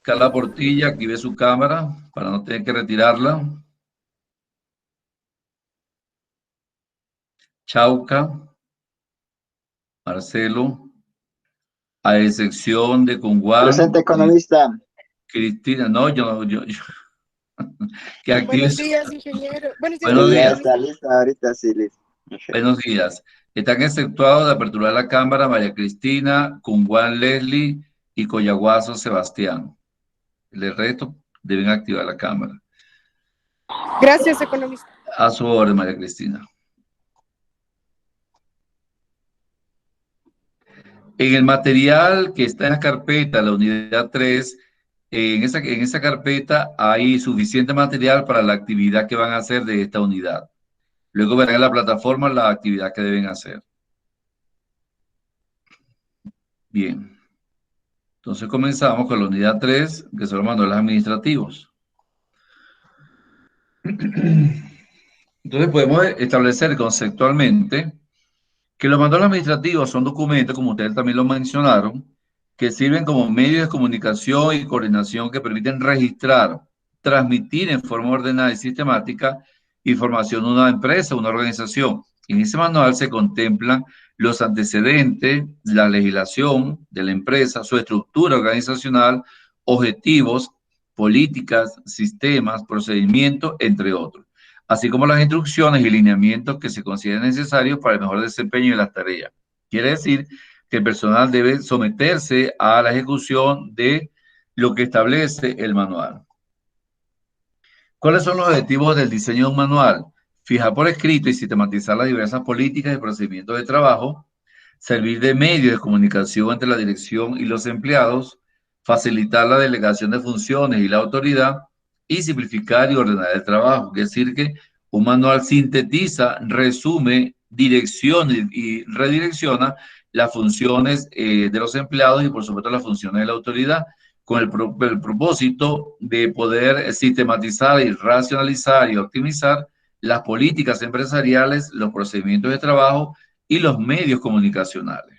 Carla Portilla, active su cámara para no tener que retirarla. Chauca, Marcelo, a excepción de Presente, Cunguán, economista. Cristina, no, que active Buenos su... días, ingeniero. Buenos días, Buenos Sí, ya días, está economista. lista, ahorita sí, listo. buenos días. Están exceptuados de apertura de la cámara María Cristina, Cunguán Leslie y Coyaguazo Sebastián. El resto deben activar la cámara. Gracias, economista. A su orden, María Cristina. En el material que está en la carpeta, la unidad 3, en esa carpeta hay suficiente material para la actividad que van a hacer de esta unidad. Luego verán en la plataforma la actividad que deben hacer. Bien. Entonces comenzamos con la unidad 3, que son los manuales administrativos. Entonces podemos establecer conceptualmente que los manuales administrativos son documentos, como ustedes también lo mencionaron, que sirven como medios de comunicación y coordinación que permiten registrar, transmitir en forma ordenada y sistemática información de una empresa, una organización. En ese manual se contemplan los antecedentes, la legislación de la empresa, su estructura organizacional, objetivos, políticas, sistemas, procedimientos, entre otros, así como las instrucciones y lineamientos que se consideren necesarios para el mejor desempeño de las tareas. Quiere decir que el personal debe someterse a la ejecución de lo que establece el manual. ¿Cuáles son los objetivos del diseño de un manual? Fijar por escrito y sistematizar las diversas políticas y procedimientos de trabajo, servir de medio de comunicación entre la dirección y los empleados, facilitar la delegación de funciones y la autoridad, y simplificar y ordenar el trabajo. Es decir, que un manual sintetiza, resume, direcciona y redirecciona las funciones de los empleados y, por supuesto, las funciones de la autoridad, con el propósito de poder sistematizar y racionalizar y optimizar las políticas empresariales, los procedimientos de trabajo y los medios comunicacionales.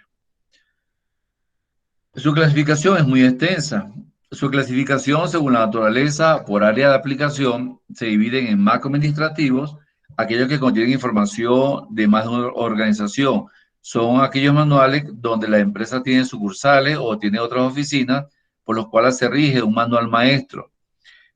Su clasificación es muy extensa. Su clasificación, según la naturaleza, por área de aplicación, se dividen en macroadministrativos, aquellos que contienen información de más de una organización. Son aquellos manuales donde la empresa tiene sucursales o tiene otras oficinas, por los cuales se rige un manual maestro.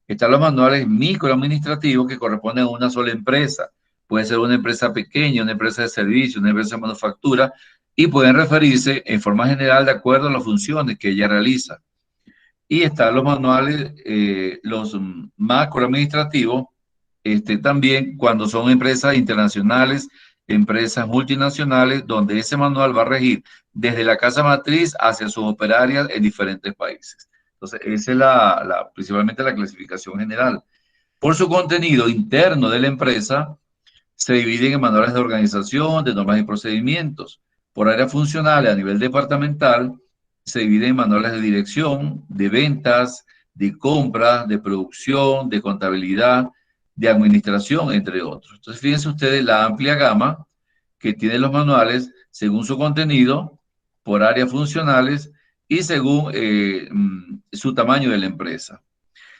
Están los manuales microadministrativos que corresponden a una sola empresa. Puede ser una empresa pequeña, una empresa de servicio, una empresa de manufactura, y pueden referirse en forma general de acuerdo a las funciones que ella realiza. Y están los manuales, los macroadministrativos, también cuando son empresas internacionales, empresas multinacionales, donde ese manual va a regir desde la casa matriz hacia sus operarias en diferentes países. Entonces, esa es principalmente la clasificación general. Por su contenido interno de la empresa, se dividen en manuales de organización, de normas y procedimientos. Por áreas funcionales a nivel departamental, se dividen en manuales de dirección, de ventas, de compra, de producción, de contabilidad, de administración, entre otros. Entonces, fíjense ustedes la amplia gama que tienen los manuales según su contenido, por áreas funcionales y según su tamaño de la empresa.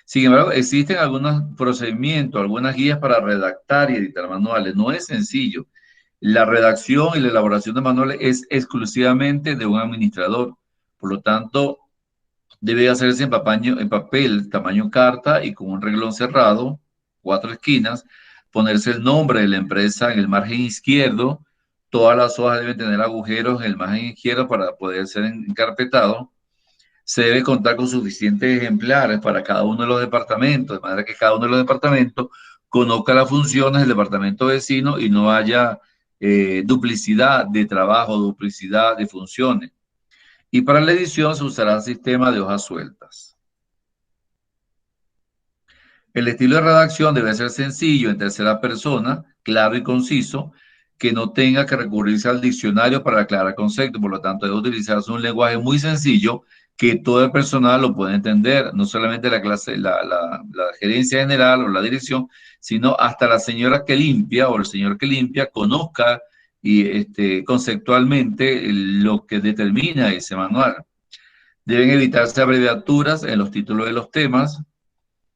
Sin embargo, existen algunos procedimientos, algunas guías para redactar y editar manuales. No es sencillo. La redacción y la elaboración de manuales es exclusivamente de un administrador. Por lo tanto, debe hacerse en papel, tamaño carta y con un renglón cerrado, 4 esquinas, ponerse el nombre de la empresa en el margen izquierdo. Todas las hojas deben tener agujeros en el margen izquierdo para poder ser encarpetado. Se debe contar con suficientes ejemplares para cada uno de los departamentos, de manera que cada uno de los departamentos conozca las funciones del departamento vecino y no haya duplicidad de trabajo, duplicidad de funciones. Y para la edición se usará el sistema de hojas sueltas. El estilo de redacción debe ser sencillo, en tercera persona, claro y conciso, que no tenga que recurrirse al diccionario para aclarar conceptos. Por lo tanto, debe utilizarse un lenguaje muy sencillo que todo el personal lo pueda entender, no solamente la gerencia general o la dirección, sino hasta la señora que limpia o el señor que limpia conozca y conceptualmente lo que determina ese manual. Deben evitarse abreviaturas en los títulos de los temas.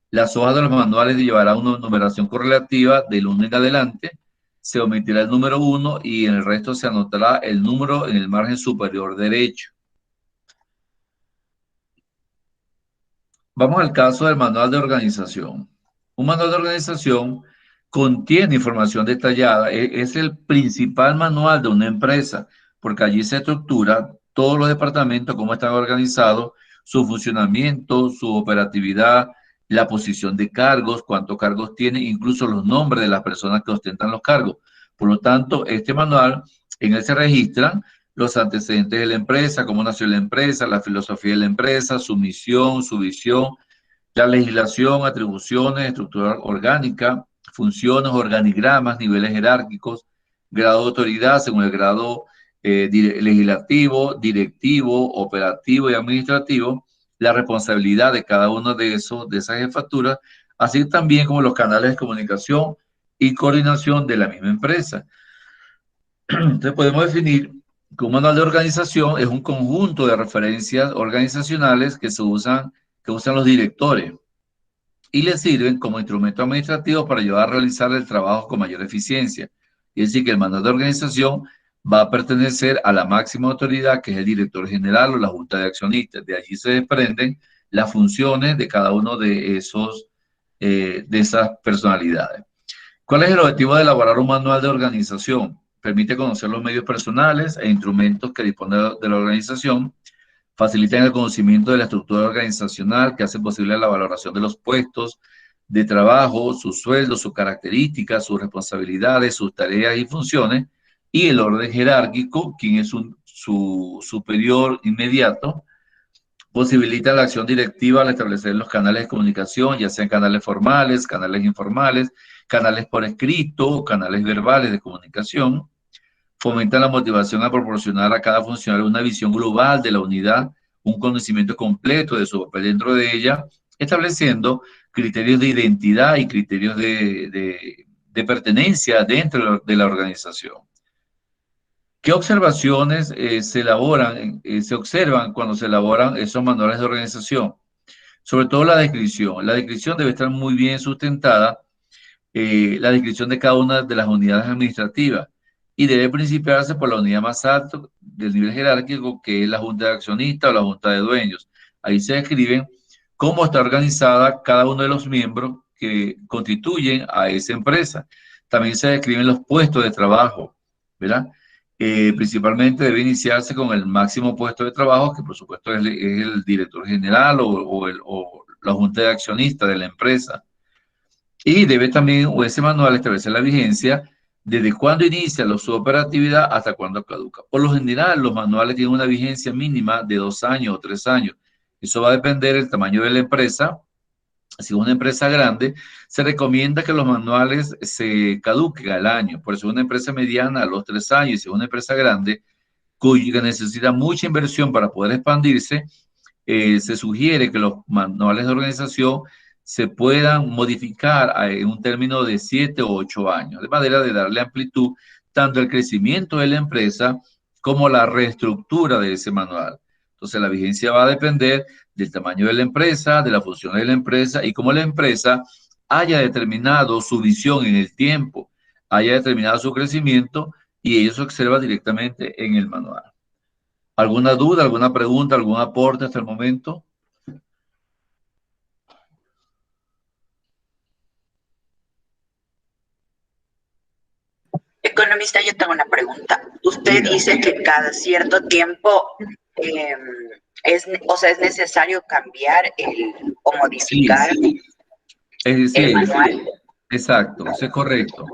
Las hojas de los manuales llevarán una numeración correlativa del 1 en adelante. Se omitirá el número 1 y en el resto se anotará el número en el margen superior derecho. Vamos al caso del manual de organización. Un manual de organización contiene información detallada, es el principal manual de una empresa, porque allí se estructura todos los departamentos, cómo están organizados, su funcionamiento, su operatividad, la posición de cargos, cuántos cargos tienen, incluso los nombres de las personas que ostentan los cargos. Por lo tanto, este manual, en él se registran los antecedentes de la empresa, cómo nació la empresa, la filosofía de la empresa, su misión, su visión, la legislación, atribuciones, estructura orgánica, funciones, organigramas, niveles jerárquicos, grado de autoridad según el grado legislativo, directivo, operativo y administrativo, la responsabilidad de cada uno de esas jefaturas, así también como los canales de comunicación y coordinación de la misma empresa. Entonces podemos definir que un manual de organización es un conjunto de referencias organizacionales que usan los directores y les sirven como instrumento administrativo para ayudar a realizar el trabajo con mayor eficiencia. Es decir, que el manual de organización va a pertenecer a la máxima autoridad, que es el director general o la junta de accionistas. De allí se desprenden las funciones de cada uno de esas personalidades. ¿Cuál es el objetivo de elaborar un manual de organización? Permite conocer los medios personales e instrumentos que dispone de la organización, facilitan el conocimiento de la estructura organizacional que hace posible la valoración de los puestos de trabajo, sus sueldos, sus características, sus responsabilidades, sus tareas y funciones, y el orden jerárquico, quien es su superior inmediato, posibilita la acción directiva al establecer los canales de comunicación, ya sean canales formales, canales informales, canales por escrito, canales verbales de comunicación. Fomenta la motivación a proporcionar a cada funcionario una visión global de la unidad, un conocimiento completo de su papel dentro de ella, estableciendo criterios de identidad y criterios de pertenencia dentro de la organización. ¿Qué observaciones se observan cuando se elaboran esos manuales de organización? Sobre todo la descripción. La descripción debe estar muy bien sustentada, la descripción de cada una de las unidades administrativas, y debe principiarse por la unidad más alta del nivel jerárquico, que es la junta de accionistas o la junta de dueños. Ahí se describen cómo está organizada cada uno de los miembros que constituyen a esa empresa. También se describen los puestos de trabajo, ¿verdad? Principalmente debe iniciarse con el máximo puesto de trabajo, que por supuesto es el director general o la junta de accionistas de la empresa. Y debe también, o ese manual, establecer la vigencia desde cuándo inicia su operatividad hasta cuándo caduca. Por lo general, los manuales tienen una vigencia mínima de 2 años o 3 años. Eso va a depender del tamaño de la empresa. Si es una empresa grande, se recomienda que los manuales se caduquen al año. Por eso una empresa mediana a los 3 años, y si es una empresa grande, cuya necesita mucha inversión para poder expandirse, se sugiere que los manuales de organización se puedan modificar en un término de 7 o 8 años, de manera de darle amplitud tanto al crecimiento de la empresa como la reestructura de ese manual. Entonces, la vigencia va a depender del tamaño de la empresa, de la función de la empresa y cómo la empresa haya determinado su visión en el tiempo, haya determinado su crecimiento, y ello se observa directamente en el manual. ¿Alguna duda, alguna pregunta, algún aporte hasta el momento? Economista, yo tengo una pregunta. Usted dice que cada cierto tiempo es necesario cambiar o modificar el manual. Exacto, eso es correcto.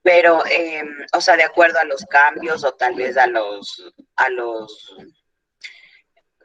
Pero, de acuerdo a los cambios o tal vez a los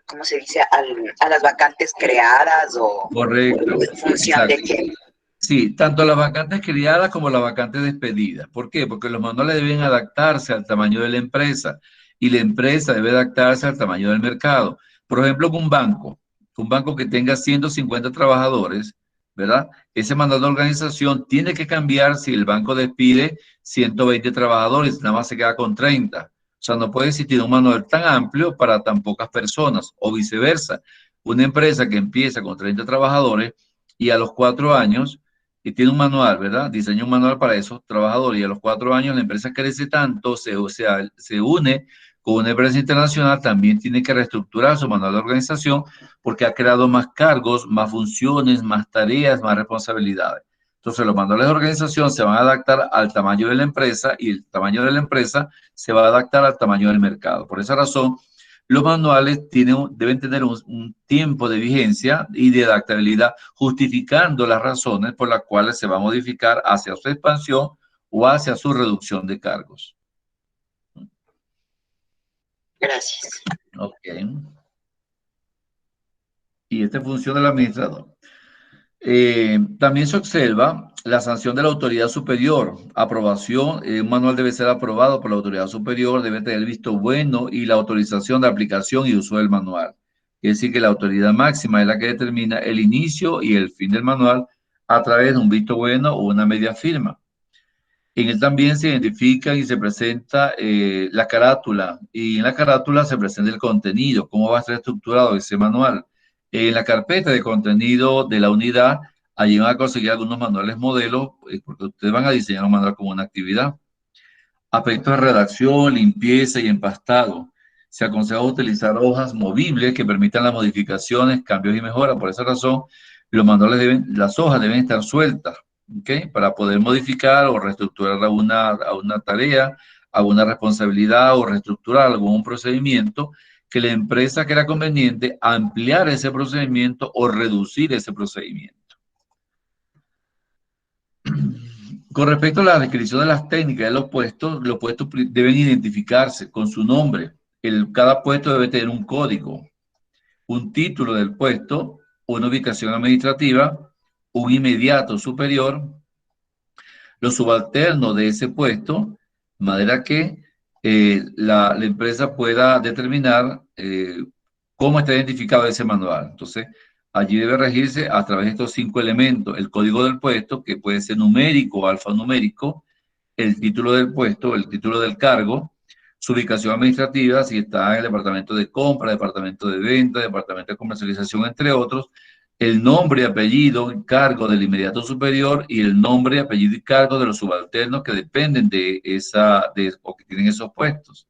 ¿cómo se dice? A las vacantes creadas o correcto, en función de qué. Sí, tanto las vacantes creadas como las vacantes despedidas. ¿Por qué? Porque los manuales deben adaptarse al tamaño de la empresa y la empresa debe adaptarse al tamaño del mercado. Por ejemplo, un banco que tenga 150 trabajadores, ¿verdad? Ese manual de organización tiene que cambiar si el banco despide 120 trabajadores, nada más se queda con 30. sea, no puede existir un manual tan amplio para tan pocas personas, o viceversa. Una empresa que empieza con 30 trabajadores y a los 4 años, y tiene un manual, ¿verdad? Diseña un manual para esos trabajadores, y a los 4 años la empresa crece tanto, se une con una empresa internacional, también tiene que reestructurar su manual de organización porque ha creado más cargos, más funciones, más tareas, más responsabilidades. Entonces, los manuales de organización se van a adaptar al tamaño de la empresa y el tamaño de la empresa se va a adaptar al tamaño del mercado. Por esa razón, los manuales deben tener un tiempo de vigencia y de adaptabilidad, justificando las razones por las cuales se va a modificar hacia su expansión o hacia su reducción de cargos. Gracias. Ok. Y esta función del administrador. También se observa la sanción de la autoridad superior. Aprobación, un manual debe ser aprobado por la autoridad superior, debe tener el visto bueno y la autorización de aplicación y uso del manual. Es decir, que la autoridad máxima es la que determina el inicio y el fin del manual a través de un visto bueno o una media firma. En él también se identifica y se presenta la carátula, y en la carátula se presenta el contenido, cómo va a estar estructurado ese manual. En la carpeta de contenido de la unidad, allí van a conseguir algunos manuales modelos, porque ustedes van a diseñar un manual como una actividad. Aspectos de redacción, limpieza y empastado. Se aconseja utilizar hojas movibles que permitan las modificaciones, cambios y mejoras. Por esa razón, las hojas deben estar sueltas, ¿okay? Para poder modificar o reestructurar alguna tarea, alguna responsabilidad o reestructurar algún procedimiento que la empresa crea conveniente ampliar ese procedimiento o reducir ese procedimiento. Con respecto a la descripción de las técnicas de los puestos deben identificarse con su nombre. Cada puesto debe tener un código, un título del puesto, una ubicación administrativa, un inmediato superior, los subalternos de ese puesto, de manera que la empresa pueda determinar cómo está identificado ese manual. Entonces, allí debe regirse a través de estos 5 elementos: el código del puesto, que puede ser numérico o alfanumérico, el título del puesto, el título del cargo, su ubicación administrativa, si está en el departamento de compra, departamento de venta, departamento de comercialización, entre otros, el nombre, apellido y cargo del inmediato superior y el nombre, apellido y cargo de los subalternos que dependen o que tienen esos puestos.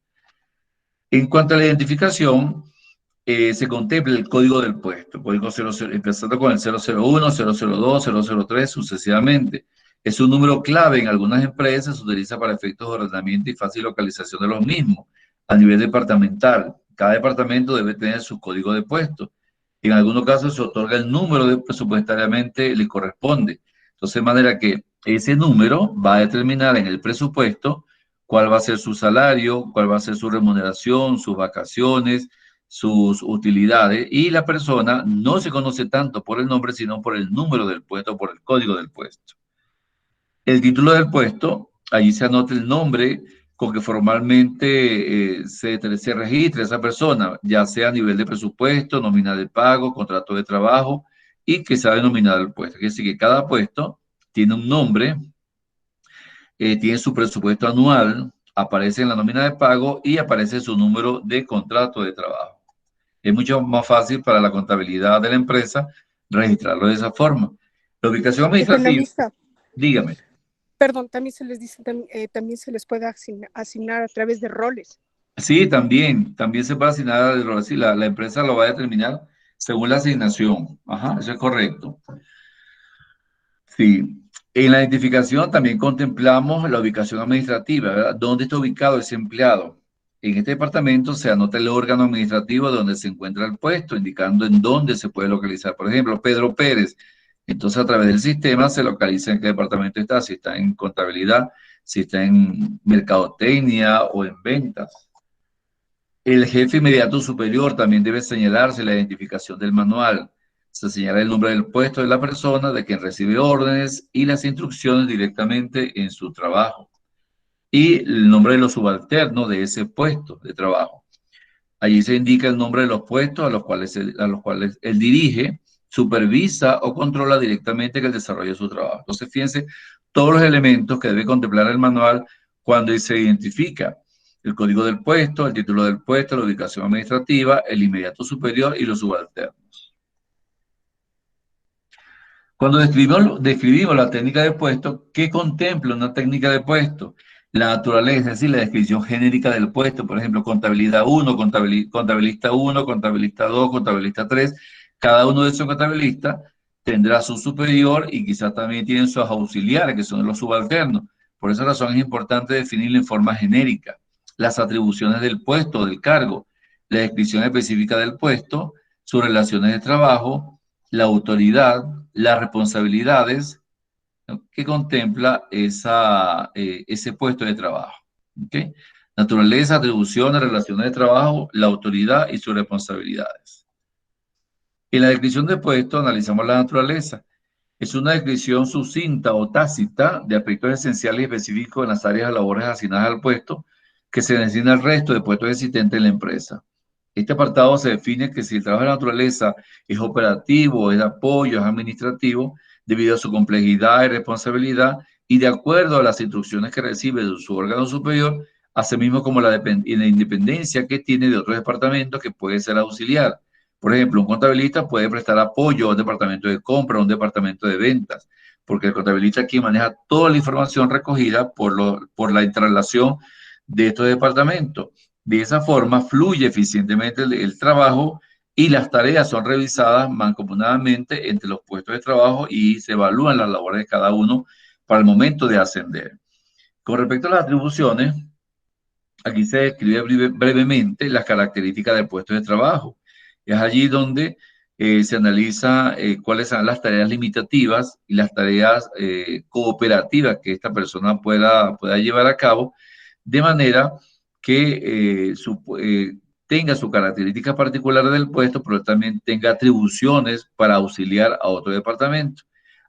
En cuanto a la identificación, se contempla el código del puesto, código 00, empezando con el 001, 002, 003, sucesivamente. Es un número clave en algunas empresas, se utiliza para efectos de ordenamiento y fácil localización de los mismos a nivel departamental. Cada departamento debe tener su código de puesto. En algunos casos se otorga el número que presupuestariamente le corresponde. Entonces, de manera que ese número va a determinar en el presupuesto cuál va a ser su salario, cuál va a ser su remuneración, sus vacaciones, sus utilidades, y la persona no se conoce tanto por el nombre, sino por el número del puesto, por el código del puesto. El título del puesto, allí se anota el nombre con que formalmente se registra esa persona, ya sea a nivel de presupuesto, nómina de pago, contrato de trabajo, y que sea denominado el puesto. Es decir, que cada puesto tiene un nombre, tiene su presupuesto anual, aparece en la nómina de pago y aparece su número de contrato de trabajo. Es mucho más fácil para la contabilidad de la empresa registrarlo de esa forma. La ubicación administrativa, Economista, dígame. perdón, también se les dice, también se les puede asignar a través de roles. Sí, también se puede asignar el rol. Sí, la empresa lo va a determinar según la asignación. Ajá, eso es correcto. Sí. En la identificación también contemplamos la ubicación administrativa, ¿verdad? ¿Dónde está ubicado ese empleado? En este departamento se anota el órgano administrativo donde se encuentra el puesto, indicando en dónde se puede localizar. Por ejemplo, Pedro Pérez. Entonces, a través del sistema se localiza en qué departamento está, si está en contabilidad, si está en mercadotecnia o en ventas. El jefe inmediato superior también debe señalarse la identificación del manual. Se señala el nombre del puesto de la persona, de quien recibe órdenes y las instrucciones directamente en su trabajo. Y el nombre de los subalternos de ese puesto de trabajo. Allí se indica el nombre de los puestos a los cuales él dirige, supervisa o controla directamente el desarrollo de su trabajo. Entonces, fíjense todos los elementos que debe contemplar el manual cuando se identifica el código del puesto, el título del puesto, la ubicación administrativa, el inmediato superior y los subalternos. Cuando describimos la técnica de puesto, ¿qué contempla una técnica de puesto? La naturaleza, es decir, la descripción genérica del puesto, por ejemplo, contabilidad 1, contabilista 1, contabilista 2, contabilista 3. Cada uno de esos contabilistas tendrá su superior y quizás también tienen sus auxiliares, que son los subalternos. Por esa razón es importante definirlo en forma genérica. Las atribuciones del puesto, del cargo, la descripción específica del puesto, sus relaciones de trabajo, la autoridad, las responsabilidades, ¿no?, que contempla ese puesto de trabajo. ¿Okay? Naturaleza, atribuciones, relaciones de trabajo, la autoridad y sus responsabilidades. En la descripción de puesto analizamos la naturaleza. Es una descripción sucinta o tácita de aspectos esenciales y específicos en las áreas de labores asignadas al puesto que se designa al resto de puestos existentes en la empresa. Este apartado se define que si el trabajo de la naturaleza es operativo, es de apoyo, es administrativo, debido a su complejidad y responsabilidad, y de acuerdo a las instrucciones que recibe de su órgano superior, asimismo como la independencia que tiene de otros departamentos que puede ser auxiliar. Por ejemplo, un contabilista puede prestar apoyo a un departamento de compra, a un departamento de ventas, porque el contabilista aquí maneja toda la información recogida por la interrelación de estos departamentos. De esa forma fluye eficientemente el trabajo y las tareas son revisadas mancomunadamente entre los puestos de trabajo y se evalúan las labores de cada uno para el momento de ascender. Con respecto a las atribuciones, aquí se describe brevemente las características del puesto de trabajo. Es allí donde se analiza cuáles son las tareas limitativas y las tareas cooperativas que esta persona pueda llevar a cabo, de manera que tenga sus características particulares del puesto, pero también tenga atribuciones para auxiliar a otro departamento.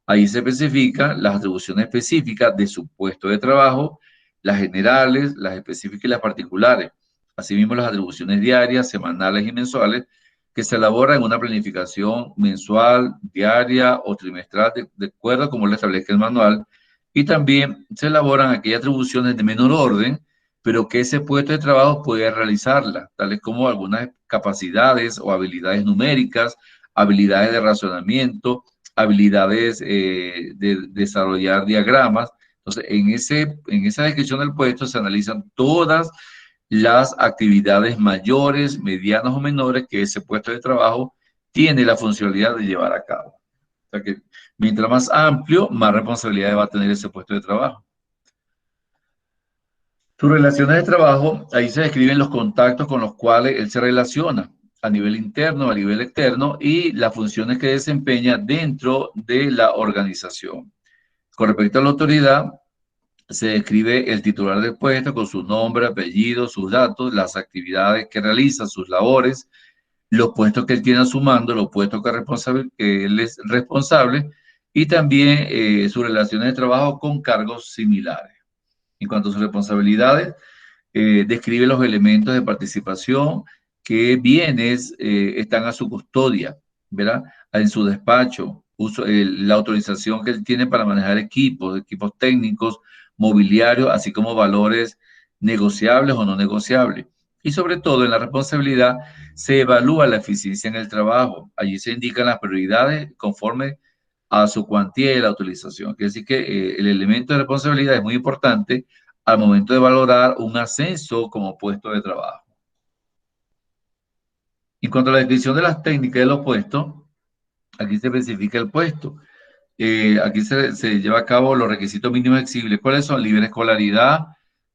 Ahí se especifican las atribuciones específicas de su puesto de trabajo, las generales, las específicas y las particulares. Asimismo, las atribuciones diarias, semanales y mensuales que se elaboran en una planificación mensual, diaria o trimestral, de acuerdo a como lo establezca el manual. Y también se elaboran aquellas atribuciones de menor orden, pero que ese puesto de trabajo puede realizarla, tales como algunas capacidades o habilidades numéricas, habilidades de razonamiento, habilidades de desarrollar diagramas. Entonces, en esa descripción del puesto se analizan todas las actividades mayores, medianas o menores que ese puesto de trabajo tiene la funcionalidad de llevar a cabo. O sea que mientras más amplio, más responsabilidad va a tener ese puesto de trabajo. Sus relaciones de trabajo, ahí se describen los contactos con los cuales él se relaciona a nivel interno, a nivel externo y las funciones que desempeña dentro de la organización. Con respecto a la autoridad, se describe el titular del puesto con su nombre, apellido, sus datos, las actividades que realiza, sus labores, los puestos que él tiene a su mando, los puestos que él es responsable y también sus relaciones de trabajo con cargos similares. En cuanto a sus responsabilidades, describe los elementos de participación, qué bienes están a su custodia, ¿verdad? En su despacho, la autorización que él tiene para manejar equipos técnicos, mobiliarios, así como valores negociables o no negociables. Y sobre todo en la responsabilidad se evalúa la eficiencia en el trabajo. Allí se indican las prioridades conforme a su cuantía y la utilización. Quiere decir que el elemento de responsabilidad es muy importante al momento de valorar un ascenso como puesto de trabajo. En cuanto a la descripción de las técnicas de los puestos, aquí se especifica el puesto. Aquí se lleva a cabo los requisitos mínimos exigibles. ¿Cuáles son? Libre escolaridad,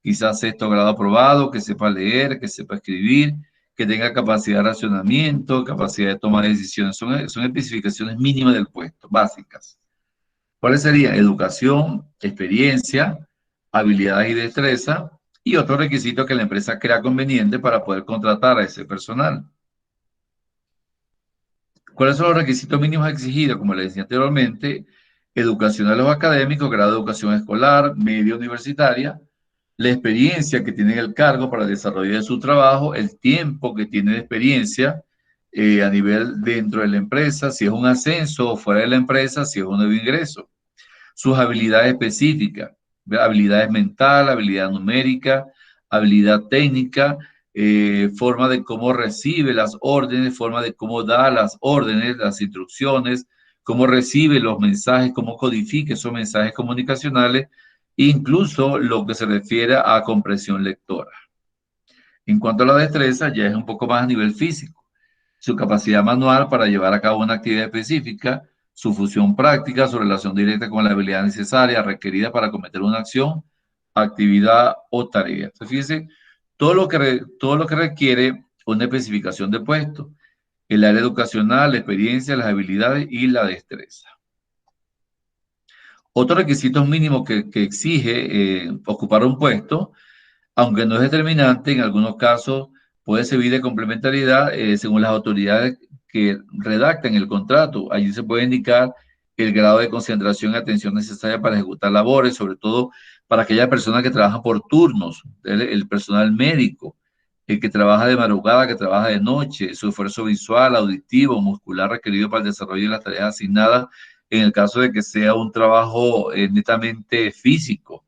quizás sexto grado aprobado, que sepa leer, que sepa escribir, que tenga capacidad de racionamiento, capacidad de toma de decisiones. Son especificaciones mínimas del puesto, básicas. ¿Cuáles serían? Educación, experiencia, habilidades y destreza, y otros requisitos que la empresa crea conveniente para poder contratar a ese personal. ¿Cuáles son los requisitos mínimos exigidos? Como les decía anteriormente, educación a los académicos, grado de educación escolar, media universitaria, la experiencia que tiene el cargo para el desarrollo de su trabajo, el tiempo que tiene de experiencia a nivel dentro de la empresa, si es un ascenso o fuera de la empresa, si es un nuevo ingreso. Sus habilidades específicas, habilidades mentales, habilidad numérica, habilidad técnica, forma de cómo recibe las órdenes, forma de cómo da las órdenes, las instrucciones, cómo recibe los mensajes, cómo codifica esos mensajes comunicacionales, incluso lo que se refiere a comprensión lectora. En cuanto a la destreza, ya es un poco más a nivel físico. Su capacidad manual para llevar a cabo una actividad específica, su función práctica, su relación directa con la habilidad necesaria requerida para cometer una acción, actividad o tarea. Entonces, fíjense, todo lo que requiere una especificación de puesto, el área educacional, la experiencia, las habilidades y la destreza. Otro requisito mínimo que exige ocupar un puesto, aunque no es determinante, en algunos casos puede servir de complementariedad según las autoridades que redacten el contrato. Allí se puede indicar el grado de concentración y atención necesaria para ejecutar labores, sobre todo para aquellas personas que trabajan por turnos, el personal médico, el que trabaja de madrugada, que trabaja de noche, su esfuerzo visual, auditivo, muscular requerido para el desarrollo de las tareas asignadas, en el caso de que sea un trabajo netamente físico.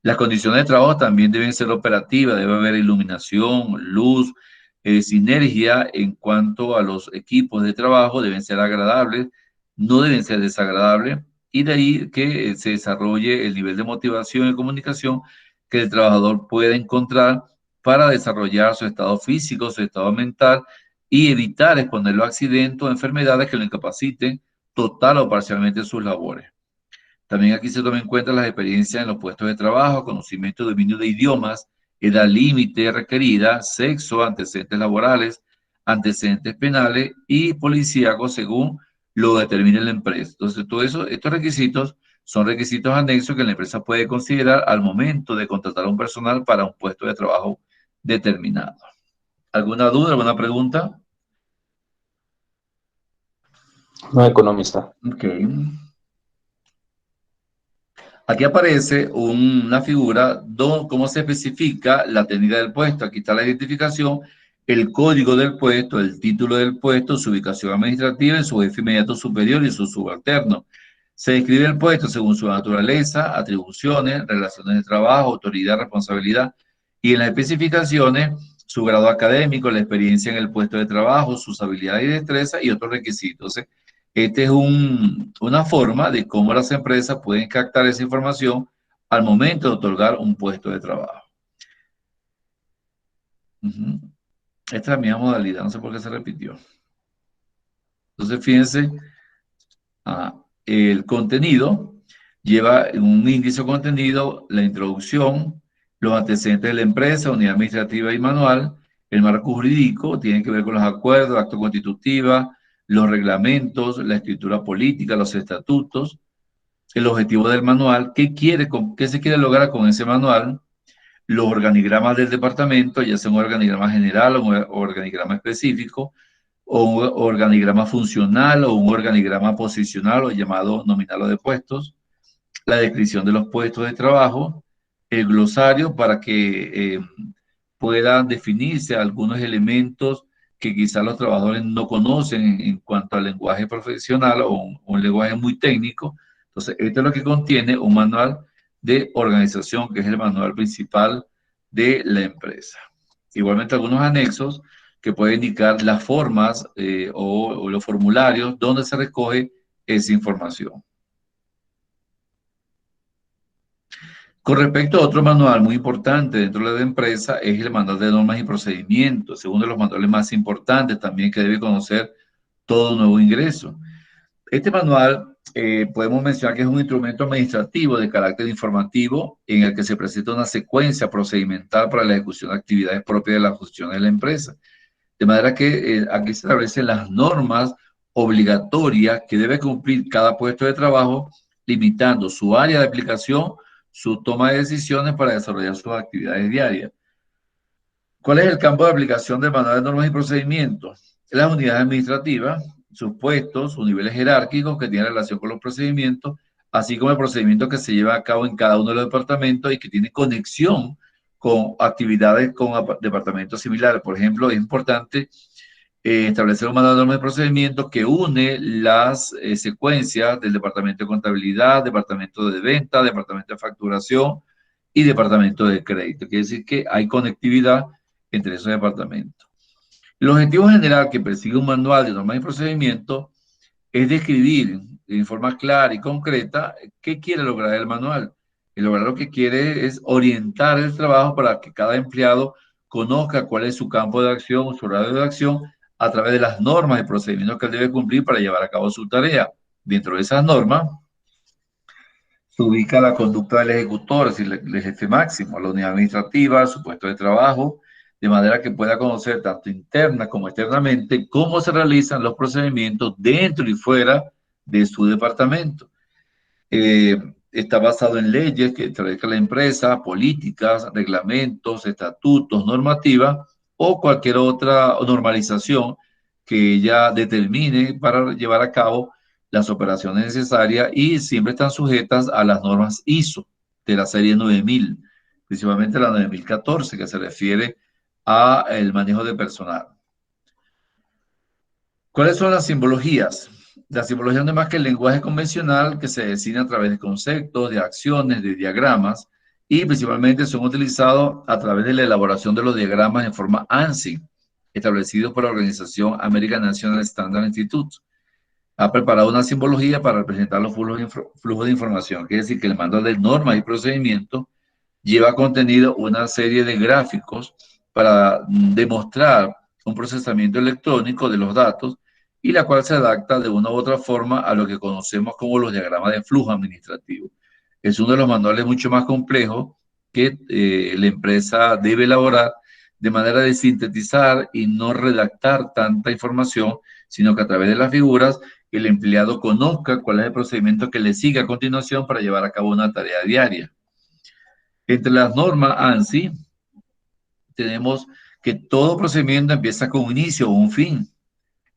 Las condiciones de trabajo también deben ser operativas, debe haber iluminación, luz, sinergia en cuanto a los equipos de trabajo, deben ser agradables, no deben ser desagradables, y de ahí que se desarrolle el nivel de motivación y comunicación que el trabajador pueda encontrar para desarrollar su estado físico, su estado mental y evitar exponerlo a accidentes o enfermedades que lo incapaciten total o parcialmente en sus labores. También aquí se toman en cuenta las experiencias en los puestos de trabajo, conocimiento, dominio de idiomas, edad límite requerida, sexo, antecedentes laborales, antecedentes penales y policíacos según lo determine la empresa. Entonces, todo eso, estos requisitos son requisitos anexos que la empresa puede considerar al momento de contratar a un personal para un puesto de trabajo determinado. ¿Alguna duda, alguna pregunta? No, economista. Ok. Aquí aparece una figura, cómo se especifica la técnica del puesto. Aquí está la identificación, el código del puesto, el título del puesto, su ubicación administrativa, en su jefe inmediato superior y su subalterno. Se describe el puesto según su naturaleza, atribuciones, relaciones de trabajo, autoridad, responsabilidad, y en las especificaciones, su grado académico, la experiencia en el puesto de trabajo, sus habilidades y destrezas y otros requisitos. Esta es una forma de cómo las empresas pueden captar esa información al momento de otorgar un puesto de trabajo. Esta es la misma modalidad, no sé por qué se repitió. Entonces, fíjense, el contenido lleva un índice de contenido, la introducción, los antecedentes de la empresa, unidad administrativa y manual, el marco jurídico, tiene que ver con los acuerdos, actos constitutivos, los reglamentos, la escritura política, los estatutos, el objetivo del manual, qué se quiere lograr con ese manual, los organigramas del departamento, ya sea un organigrama general o un organigrama específico, o un organigrama funcional o un organigrama posicional o llamado nominal o de puestos, la descripción de los puestos de trabajo, el glosario para que puedan definirse algunos elementos que quizás los trabajadores no conocen en cuanto al lenguaje profesional o un lenguaje muy técnico. Entonces, esto es lo que contiene un manual de organización, que es el manual principal de la empresa. Igualmente, algunos anexos que pueden indicar las formas o los formularios donde se recoge esa información. Con respecto a otro manual muy importante dentro de la empresa, es el manual de normas y procedimientos, es uno de los manuales más importantes también que debe conocer todo nuevo ingreso. Este manual podemos mencionar que es un instrumento administrativo de carácter informativo en el que se presenta una secuencia procedimental para la ejecución de actividades propias de la función de la empresa. De manera que aquí se establecen las normas obligatorias que debe cumplir cada puesto de trabajo, limitando su área de aplicación, su toma de decisiones para desarrollar sus actividades diarias. ¿Cuál es el campo de aplicación del manual de normas y procedimientos? Las unidades administrativas, sus puestos, sus niveles jerárquicos que tienen relación con los procedimientos, así como el procedimiento que se lleva a cabo en cada uno de los departamentos y que tiene conexión con actividades con departamentos similares. Por ejemplo, es importante establecer un manual de normas y procedimientos que une las secuencias del departamento de contabilidad, departamento de venta, departamento de facturación y departamento de crédito. Quiere decir que hay conectividad entre esos departamentos. El objetivo general que persigue un manual de normas y procedimientos es describir en forma clara y concreta qué quiere lograr el manual. El lograr lo que quiere es orientar el trabajo para que cada empleado conozca cuál es su campo de acción, su radio de acción, a través de las normas y procedimientos que él debe cumplir para llevar a cabo su tarea. Dentro de esas normas se ubica la conducta del ejecutor, es decir, el jefe máximo, la unidad administrativa, su puesto de trabajo, de manera que pueda conocer tanto interna como externamente cómo se realizan los procedimientos dentro y fuera de su departamento. Está basado en leyes que establezca la empresa, políticas, reglamentos, estatutos, normativas o cualquier otra normalización que ella determine para llevar a cabo las operaciones necesarias, y siempre están sujetas a las normas ISO de la serie 9000, principalmente la 9014, que se refiere a el manejo de personal. ¿Cuáles son las simbologías? La simbología no es más que el lenguaje convencional que se define a través de conceptos, de acciones, de diagramas, y principalmente son utilizados a través de la elaboración de los diagramas en forma ANSI, establecidos por la organización American National Standard Institute. Ha preparado una simbología para representar los flujos de información. Quiere decir que el manual de normas y procedimientos lleva contenido una serie de gráficos para demostrar un procesamiento electrónico de los datos, y la cual se adapta de una u otra forma a lo que conocemos como los diagramas de flujo administrativo. Es uno de los manuales mucho más complejos que la empresa debe elaborar, de manera de sintetizar y no redactar tanta información, sino que a través de las figuras el empleado conozca cuál es el procedimiento que le sigue a continuación para llevar a cabo una tarea diaria. Entre las normas ANSI tenemos que todo procedimiento empieza con un inicio o un fin.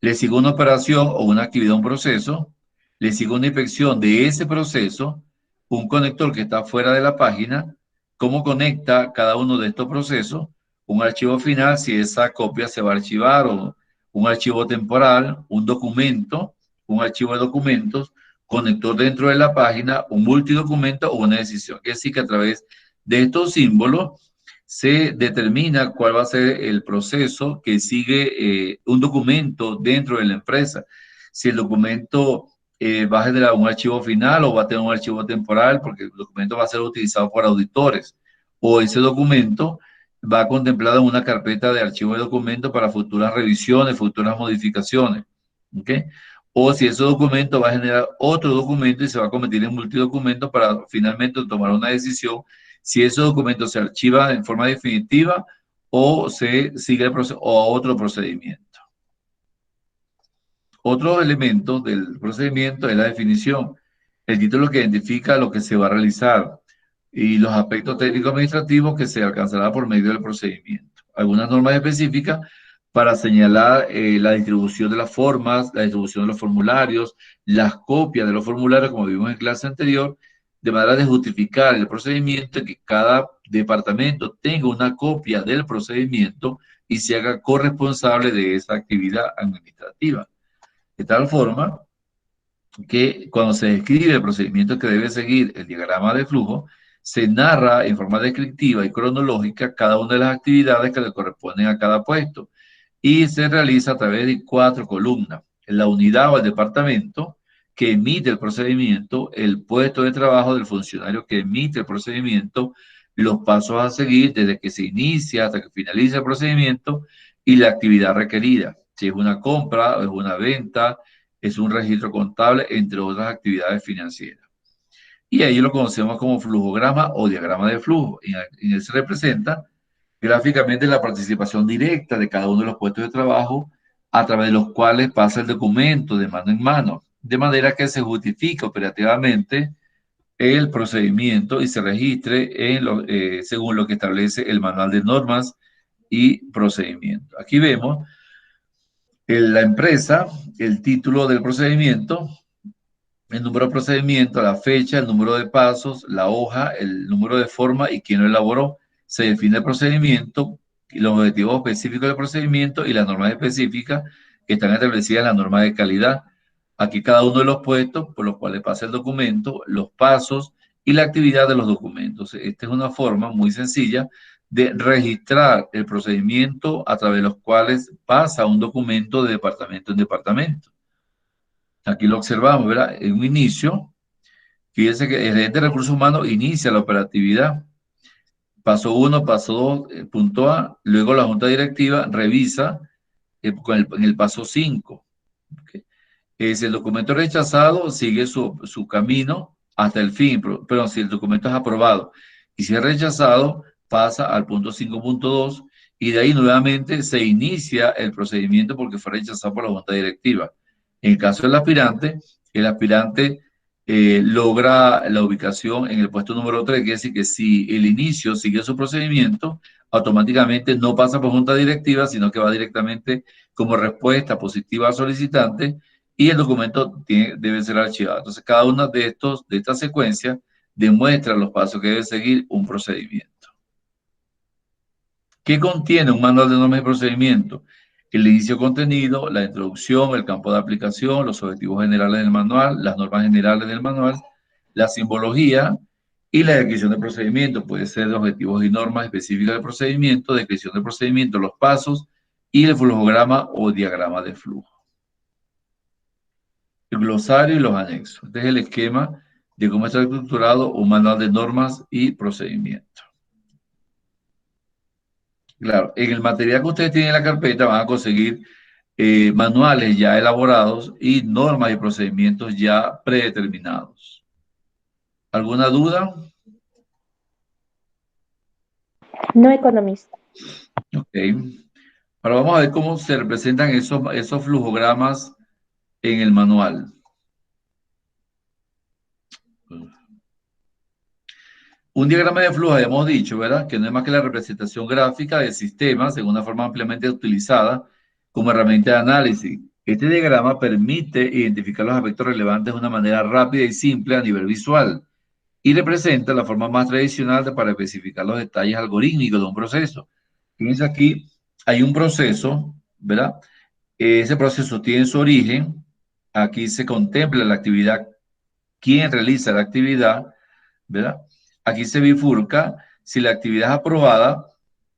Le sigue una operación o una actividad, un proceso. Le sigue una inspección de ese proceso, un conector que está fuera de la página, cómo conecta cada uno de estos procesos, un archivo final, si esa copia se va a archivar, o un archivo temporal, un documento, un archivo de documentos, conector dentro de la página, un multidocumento o una decisión. Es decir, que a través de estos símbolos se determina cuál va a ser el proceso que sigue un documento dentro de la empresa. Si el documento va a generar un archivo final o va a tener un archivo temporal, porque el documento va a ser utilizado por auditores, o ese documento va contemplado en una carpeta de archivo de documentos para futuras revisiones, futuras modificaciones. ¿Okay? O si ese documento va a generar otro documento y se va a convertir en multidocumento para finalmente tomar una decisión si ese documento se archiva en forma definitiva o se sigue el proceso o otro procedimiento. Otro elemento del procedimiento es la definición. El título que identifica lo que se va a realizar y los aspectos técnicos administrativos que se alcanzará por medio del procedimiento. Algunas normas específicas para señalar la distribución de las formas, la distribución de los formularios, las copias de los formularios, como vimos en clase anterior, de manera de justificar el procedimiento y que cada departamento tenga una copia del procedimiento y se haga corresponsable de esa actividad administrativa. De tal forma que cuando se describe el procedimiento que debe seguir el diagrama de flujo, se narra en forma descriptiva y cronológica cada una de las actividades que le corresponden a cada puesto, y se realiza a través de 4 columnas. La unidad o el departamento que emite el procedimiento, el puesto de trabajo del funcionario que emite el procedimiento, los pasos a seguir desde que se inicia hasta que finaliza el procedimiento y la actividad requerida. Si es una compra, es una venta, es un registro contable, entre otras actividades financieras. Y ahí lo conocemos como flujograma o diagrama de flujo. En él se representa gráficamente la participación directa de cada uno de los puestos de trabajo a través de los cuales pasa el documento de mano en mano, de manera que se justifica operativamente el procedimiento y se registre según lo que establece el manual de normas y procedimientos. Aquí vemos la empresa, el título del procedimiento, el número de procedimiento, la fecha, el número de pasos, la hoja, el número de forma y quién lo elaboró. Se define el procedimiento y los objetivos específicos del procedimiento y las normas específicas que están establecidas en la norma de calidad. Aquí cada uno de los puestos por los cuales pasa el documento, los pasos y la actividad de los documentos. Esta es una forma muy sencilla de registrar el procedimiento a través de los cuales pasa un documento de departamento en departamento. Aquí lo observamos, ¿verdad? En un inicio, fíjense que el gerente de recursos humanos inicia la operatividad. Paso 1, paso 2, punto A. Luego la junta directiva revisa en el paso 5. ¿Okay? Si el documento es rechazado, sigue su camino hasta el fin. Pero si el documento es aprobado y si es rechazado, pasa al punto 5.2 y de ahí nuevamente se inicia el procedimiento porque fue rechazado por la junta directiva. En el caso del aspirante, el aspirante logra la ubicación en el puesto número 3, quiere decir que si el inicio sigue su procedimiento, automáticamente no pasa por junta directiva, sino que va directamente como respuesta positiva al solicitante y el documento debe ser archivado. Entonces, cada una de estas secuencias demuestra los pasos que debe seguir un procedimiento. ¿Qué contiene un manual de normas y procedimientos? El inicio contenido, la introducción, el campo de aplicación, los objetivos generales del manual, las normas generales del manual, la simbología y la descripción del procedimiento. Puede ser de objetivos y normas específicas del procedimiento, descripción del procedimiento, los pasos y el flujograma o diagrama de flujo. El glosario y los anexos. Este es el esquema de cómo está estructurado un manual de normas y procedimientos. Claro, en el material que ustedes tienen en la carpeta van a conseguir manuales ya elaborados y normas y procedimientos ya predeterminados. ¿Alguna duda? No, economista. Ok. Ahora vamos a ver cómo se representan esos flujogramas en el manual. Un diagrama de flujo, habíamos dicho, ¿verdad? Que no es más que la representación gráfica del sistema, según una forma ampliamente utilizada como herramienta de análisis. Este diagrama permite identificar los aspectos relevantes de una manera rápida y simple a nivel visual y representa la forma más tradicional para especificar los detalles algorítmicos de un proceso. Fíjense aquí, hay un proceso, ¿verdad? Ese proceso tiene su origen, aquí se contempla la actividad, quién realiza la actividad, ¿verdad? Aquí se bifurca, si la actividad es aprobada,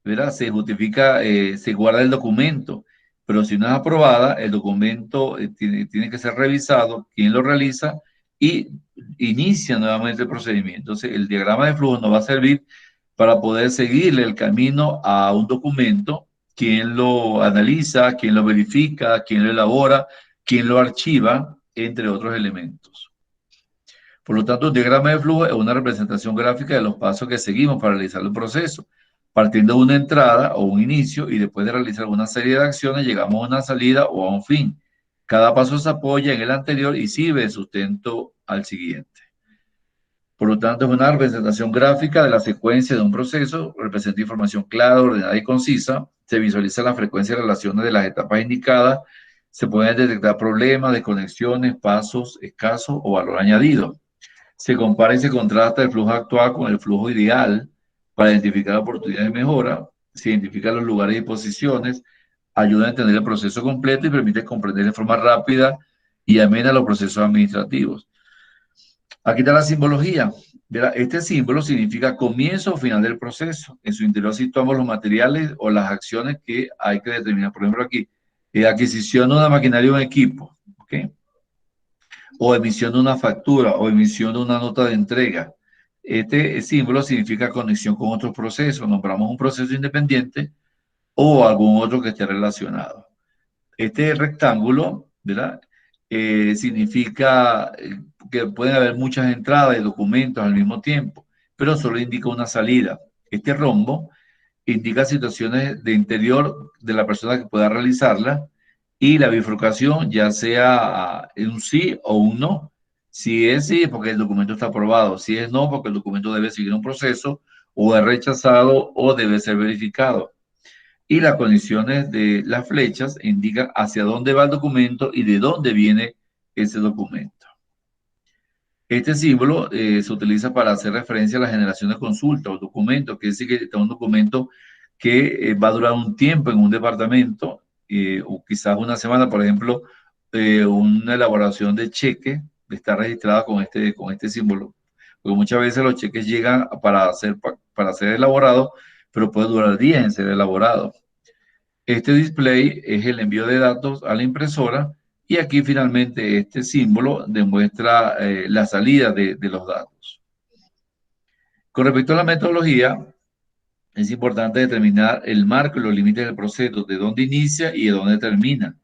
¿verdad? Se justifica, se guarda el documento, pero si no es aprobada, el documento tiene que ser revisado, quién lo realiza y inicia nuevamente el procedimiento. Entonces, el diagrama de flujo nos va a servir para poder seguirle el camino a un documento, quién lo analiza, quién lo verifica, quién lo elabora, quién lo archiva, entre otros elementos. Por lo tanto, un diagrama de flujo es una representación gráfica de los pasos que seguimos para realizar el proceso. Partiendo de una entrada o un inicio y después de realizar una serie de acciones, llegamos a una salida o a un fin. Cada paso se apoya en el anterior y sirve de sustento al siguiente. Por lo tanto, es una representación gráfica de la secuencia de un proceso, representa información clara, ordenada y concisa, se visualiza la frecuencia y relaciones de las etapas indicadas, se pueden detectar problemas, desconexiones, pasos escasos o valor añadido. Se compara y se contrasta el flujo actual con el flujo ideal para identificar oportunidades de mejora, se identifican los lugares y posiciones, ayuda a entender el proceso completo y permite comprender de forma rápida y amena los procesos administrativos. Aquí está la simbología. Este símbolo significa comienzo o final del proceso. En su interior situamos los materiales o las acciones que hay que determinar. Por ejemplo, aquí, adquisición de una maquinaria o un equipo, ¿ok? O emisión de una factura, o emisión de una nota de entrega. Este símbolo significa conexión con otros procesos. Nombramos un proceso independiente o algún otro que esté relacionado. Este rectángulo, ¿verdad? Significa que pueden haber muchas entradas de documentos al mismo tiempo, pero solo indica una salida. Este rombo indica situaciones de interior de la persona que pueda realizarla y la bifurcación ya sea un sí o un no. Si es sí, es porque el documento está aprobado. Si es no, porque el documento debe seguir un proceso o es rechazado o debe ser verificado. Y las condiciones de las flechas indican hacia dónde va el documento y de dónde viene ese documento. Este símbolo se utiliza para hacer referencia a la generación de consultas o documentos, que es decir, que está un documento que va a durar un tiempo en un departamento, o quizás una semana, por ejemplo, una elaboración de cheque está registrada con este símbolo. porque muchas veces los cheques llegan para ser elaborados, pero puede durar días en ser elaborado. Este display es el envío de datos a la impresora y aquí finalmente este símbolo demuestra la salida de los datos. Con respecto a la metodología, es importante determinar el marco y los límites del proceso, de dónde inicia y de dónde termina.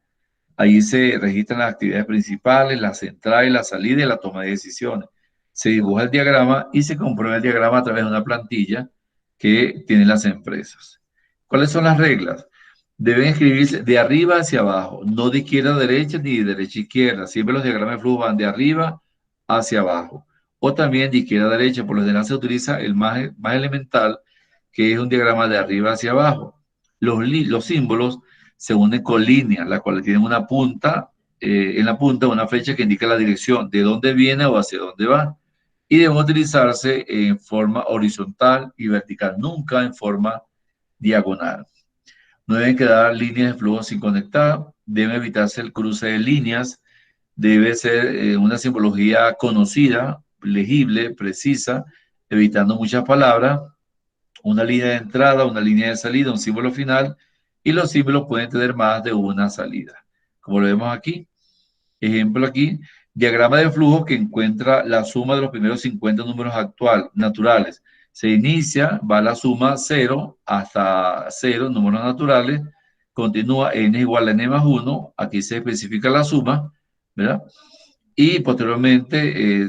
Ahí se registran las actividades principales, las entradas y la salida y la toma de decisiones. Se dibuja el diagrama y se comprueba el diagrama a través de una plantilla que tienen las empresas. ¿Cuáles son las reglas? Deben escribirse de arriba hacia abajo, no de izquierda a derecha ni de derecha a izquierda. Siempre los diagramas de flujo van de arriba hacia abajo. O también de izquierda a derecha. Por lo general se utiliza el más elemental, que es un diagrama de arriba hacia abajo. Los símbolos se unen con líneas, las cuales tienen una punta, en la punta una flecha que indica la dirección, de dónde viene o hacia dónde va. Y deben utilizarse en forma horizontal y vertical, nunca en forma diagonal. No deben quedar líneas de flujo sin conectar, debe evitarse el cruce de líneas, debe ser una simbología conocida, legible, precisa, evitando muchas palabras, una línea de entrada, una línea de salida, un símbolo final, y los símbolos pueden tener más de una salida. Como lo vemos aquí, ejemplo aquí, diagrama de flujo que encuentra la suma de los primeros 50 números naturales. Se inicia, va la suma 0 hasta 0, números naturales, continúa n igual a n más 1, aquí se especifica la suma, ¿verdad? Y posteriormente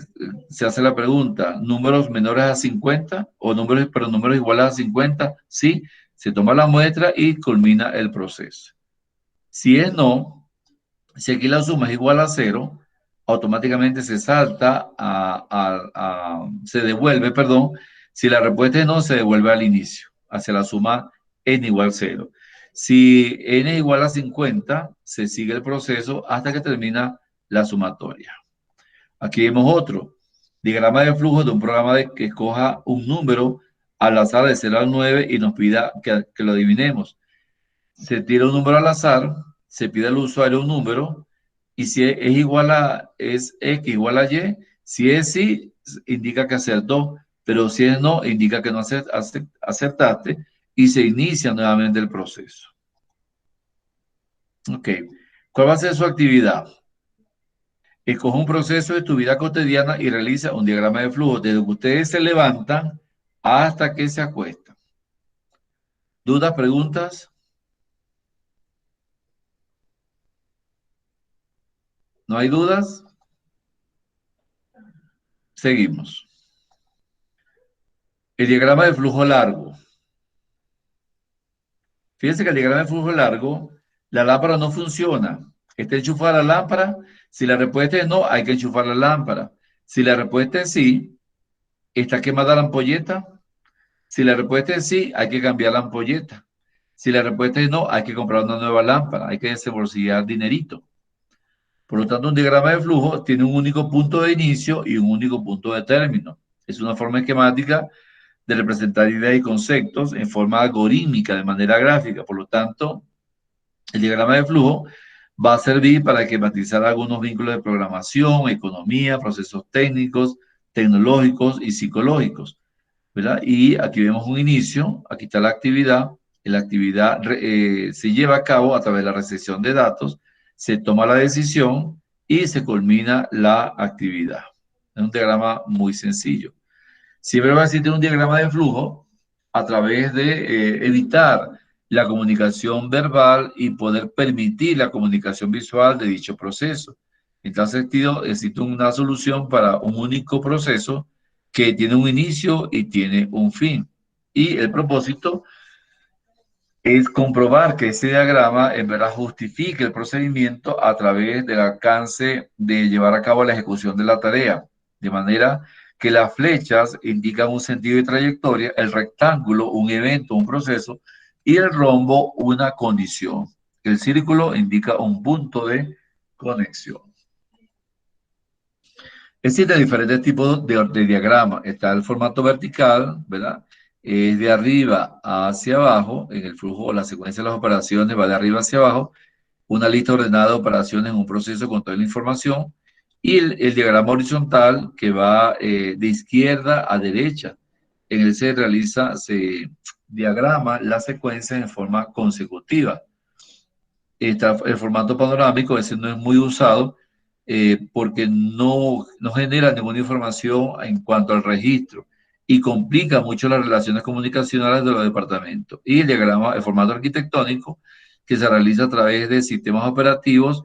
se hace la pregunta, ¿números menores a 50 o números iguales a 50? Sí, se toma la muestra y culmina el proceso. Si es no, si aquí la suma es igual a 0, automáticamente se salta se devuelve, perdón. Si la respuesta es no, se devuelve al inicio, hacia la suma n igual a 0. Si n es igual a 50, se sigue el proceso hasta que termina la sumatoria. Aquí vemos otro diagrama de flujo de un programa que escoja un número al azar de 0 al 9 y nos pida que lo adivinemos. Se tira un número al azar, se pide al usuario un número, y si es X igual a Y, si es sí, indica que acertó, pero si es no, indica que no acertaste, y se inicia nuevamente el proceso. Ok, ¿cuál va a ser su actividad? Escoge un proceso de tu vida cotidiana y realiza un diagrama de flujo desde que ustedes se levantan hasta que se acuestan. ¿Dudas, preguntas? ¿No hay dudas? Seguimos. El diagrama de flujo largo. Fíjense que el diagrama de flujo largo, la lámpara no funciona. ¿Está enchufada la lámpara? Si la respuesta es no, hay que enchufar la lámpara. Si la respuesta es sí, ¿está quemada la ampolleta? Si la respuesta es sí, hay que cambiar la ampolleta. Si la respuesta es no, hay que comprar una nueva lámpara. Hay que desembolsillar dinerito. Por lo tanto, un diagrama de flujo tiene un único punto de inicio y un único punto de término. Es una forma esquemática de representar ideas y conceptos en forma algorítmica, de manera gráfica. Por lo tanto, el diagrama de flujo va a servir para esquematizar algunos vínculos de programación, economía, procesos técnicos, tecnológicos y psicológicos, ¿verdad? Y aquí vemos un inicio, aquí está la actividad. La actividad se lleva a cabo a través de la recepción de datos, se toma la decisión y se culmina la actividad. Es un diagrama muy sencillo. Siempre va a existir un diagrama de flujo a través de evitar la comunicación verbal y poder permitir la comunicación visual de dicho proceso. En tal sentido, existe una solución para un único proceso que tiene un inicio y tiene un fin. Y el propósito es comprobar que ese diagrama en verdad justifique el procedimiento a través del alcance de llevar a cabo la ejecución de la tarea, de manera que las flechas indican un sentido y trayectoria, el rectángulo un evento, un proceso, y el rombo una condición. El círculo indica un punto de conexión. Existen diferentes tipos de diagrama. Está el formato vertical, ¿verdad? Es de arriba hacia abajo, en el flujo o la secuencia de las operaciones va de arriba hacia abajo, una lista ordenada de operaciones en un proceso con toda la información, y el diagrama horizontal que va de izquierda a derecha. En él se diagrama la secuencia en forma consecutiva. El formato panorámico ese no es muy usado porque no genera ninguna información en cuanto al registro y complica mucho las relaciones comunicacionales de los departamentos. Y el diagrama, el formato arquitectónico, que se realiza a través de sistemas operativos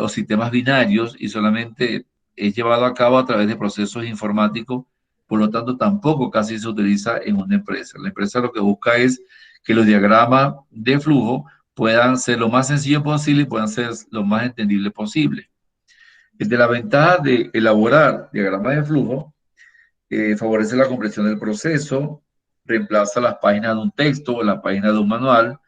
o sistemas binarios y solamente es llevado a cabo a través de procesos informáticos, por lo tanto tampoco casi se utiliza en una empresa. La empresa lo que busca es que los diagramas de flujo puedan ser lo más sencillo posible y puedan ser lo más entendible posible. De la ventaja de elaborar diagramas de flujo, favorece la comprensión del proceso, reemplaza las páginas de un texto o la página de un manual,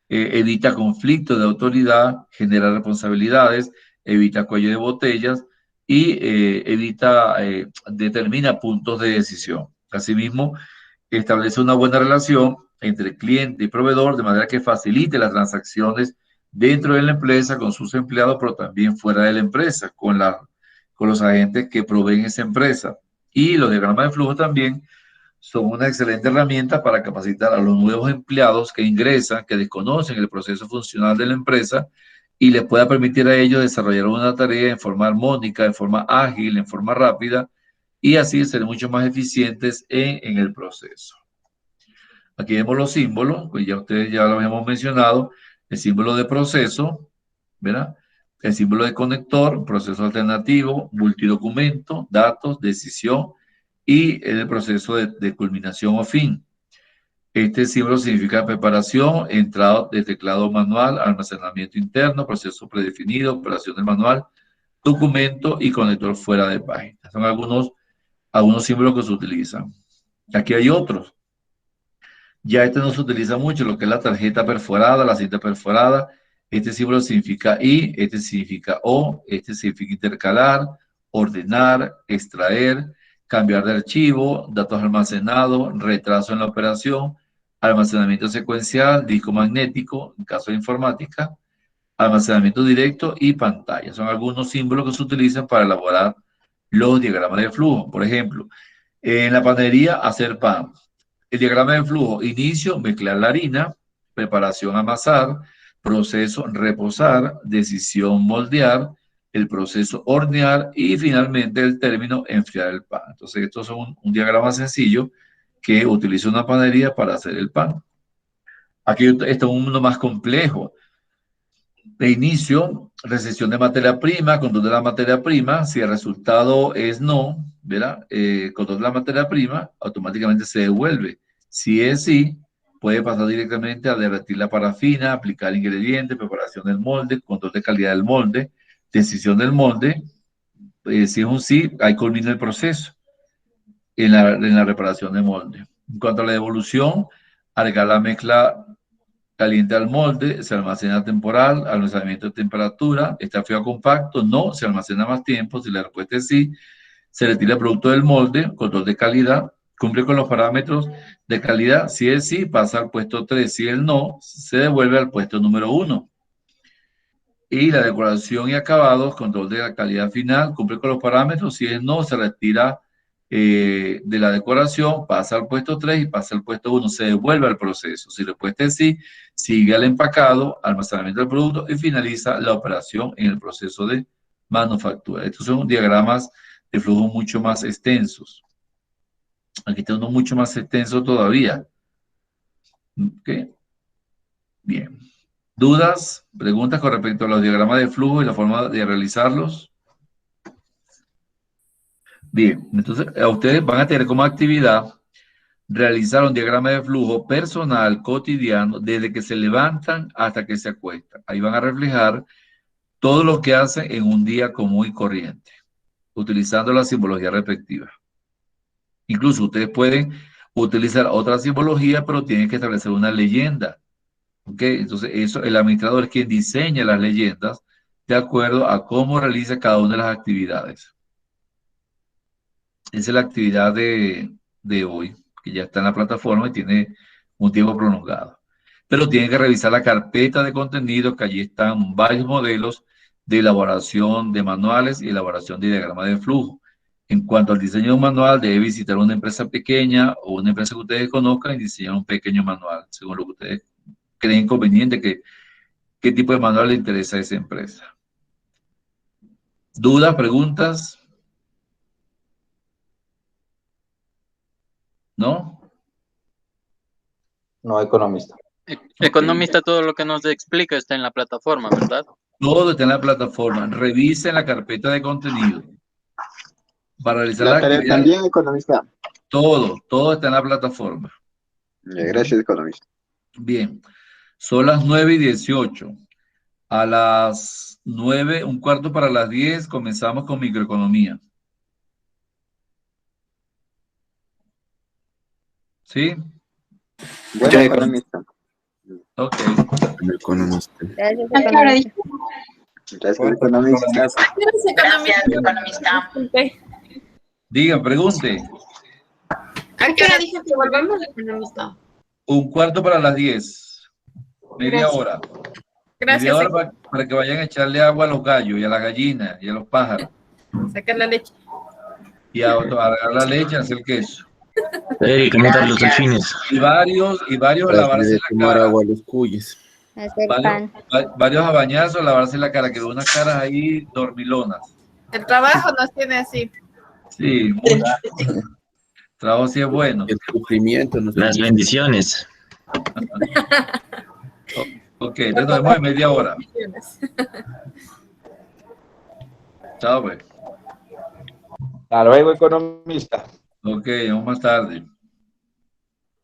evita conflictos de autoridad, genera responsabilidades, evita cuello de botellas y determina puntos de decisión. Asimismo, establece una buena relación entre cliente y proveedor de manera que facilite las transacciones dentro de la empresa con sus empleados, pero también fuera de la empresa, con los agentes que proveen esa empresa. Y los diagramas de flujo también son una excelente herramienta para capacitar a los nuevos empleados que ingresan, que desconocen el proceso funcional de la empresa y les pueda permitir a ellos desarrollar una tarea en forma armónica, en forma ágil, en forma rápida y así ser mucho más eficientes en el proceso. Aquí vemos los símbolos, pues ya ustedes ya lo habíamos mencionado, el símbolo de proceso, ¿verdad? El símbolo de conector, proceso alternativo, multidocumento, datos, decisión y el proceso de culminación o fin. Este símbolo significa preparación, entrada de teclado manual, almacenamiento interno, proceso predefinido, operación del manual, documento y conector fuera de página. Son algunos símbolos que se utilizan. Aquí hay otros. Ya este no se utiliza mucho, lo que es la tarjeta perforada, la cinta perforada. Este símbolo significa I, este significa O, este significa intercalar, ordenar, extraer, cambiar de archivo, datos almacenados, retraso en la operación, almacenamiento secuencial, disco magnético, en caso de informática, almacenamiento directo y pantalla. Son algunos símbolos que se utilizan para elaborar los diagramas de flujo. Por ejemplo, en la panadería, hacer pan. El diagrama de flujo: inicio, mezclar la harina; preparación, amasar; proceso, reposar; decisión, moldear; el proceso, hornear; y finalmente el término, enfriar el pan. Entonces, estos son un diagrama sencillo que utiliza una panadería para hacer el pan. Aquí está uno más complejo. De inicio, recepción de materia prima, control de la materia prima. Si el resultado es no, ¿verdad? Control de la materia prima, automáticamente se devuelve. Si es sí, puede pasar directamente a derretir la parafina, aplicar ingredientes, preparación del molde, control de calidad del molde, decisión del molde. Si es un sí, ahí culmina el proceso en la reparación del molde. En cuanto a la devolución, agregar la mezcla caliente al molde, se almacena temporal, almacenamiento de temperatura, está frío compacto, no, se almacena más tiempo. Si la respuesta es sí, se retira el producto del molde, control de calidad, cumple con los parámetros de calidad. Si es sí, pasa al puesto 3. Si es no, se devuelve al puesto número 1. Y la decoración y acabados, control de la calidad final, cumple con los parámetros. Si es no, se retira de la decoración, pasa al puesto 3 y pasa al puesto 1, se devuelve al proceso. Si la respuesta es sí, sigue al empacado, almacenamiento del producto y finaliza la operación en el proceso de manufactura. Estos son diagramas de flujo mucho más extensos. Aquí está uno mucho más extenso todavía. ¿Ok? Bien. ¿Dudas, preguntas con respecto a los diagramas de flujo y la forma de realizarlos? Bien, entonces a ustedes van a tener como actividad realizar un diagrama de flujo personal, cotidiano, desde que se levantan hasta que se acuestan. Ahí van a reflejar todo lo que hacen en un día común y corriente, utilizando la simbología respectiva. Incluso ustedes pueden utilizar otra simbología, pero tienen que establecer una leyenda. ¿Ok? Entonces, eso, el administrador es quien diseña las leyendas de acuerdo a cómo realiza cada una de las actividades. Esa es la actividad de hoy, que ya está en la plataforma y tiene un tiempo prolongado. Pero tienen que revisar la carpeta de contenido, que allí están varios modelos de elaboración de manuales y elaboración de diagramas de flujo. En cuanto al diseño de un manual, debe visitar una empresa pequeña o una empresa que ustedes conozcan y diseñar un pequeño manual, según lo que ustedes creen conveniente, qué tipo de manual le interesa a esa empresa. ¿Dudas, preguntas? ¿No? No economista. Economista, todo lo que nos explica está en la plataforma, ¿verdad? Todo está en la plataforma. Revisen la carpeta de contenido. Para realizar La tarea actividad, también, economista. todo está en la plataforma. Gracias, economista. Bien, son las 9:18. A las 9, un cuarto para las 10, comenzamos con microeconomía. ¿Sí? Bueno, economista. Ok. Economista. Gracias, economista. Gracias, economista. Gracias, economista. Diga, pregunte. ¿A qué hora dije que volvemos, economista? Un cuarto para las 10. Media Gracias. hora. Gracias. Media hora para que vayan a echarle agua a los gallos y a las gallinas y a los pájaros. Sacar la leche. Y a agarrar la leche y hacer queso. ¿Cómo están los delfines? Y varios a lavarse la tomar cara. agua a los cuyes. Hacer pan. Varios a bañarse o lavarse la cara, que veo unas caras ahí dormilonas. El trabajo nos tiene así. Sí, mucho. Trabajo sí es bueno. El sufrimiento. Las bendiciones. Ok, entonces nos vemos en media hora. Chao, pues. Hasta luego, economista. Ok, vamos más tarde.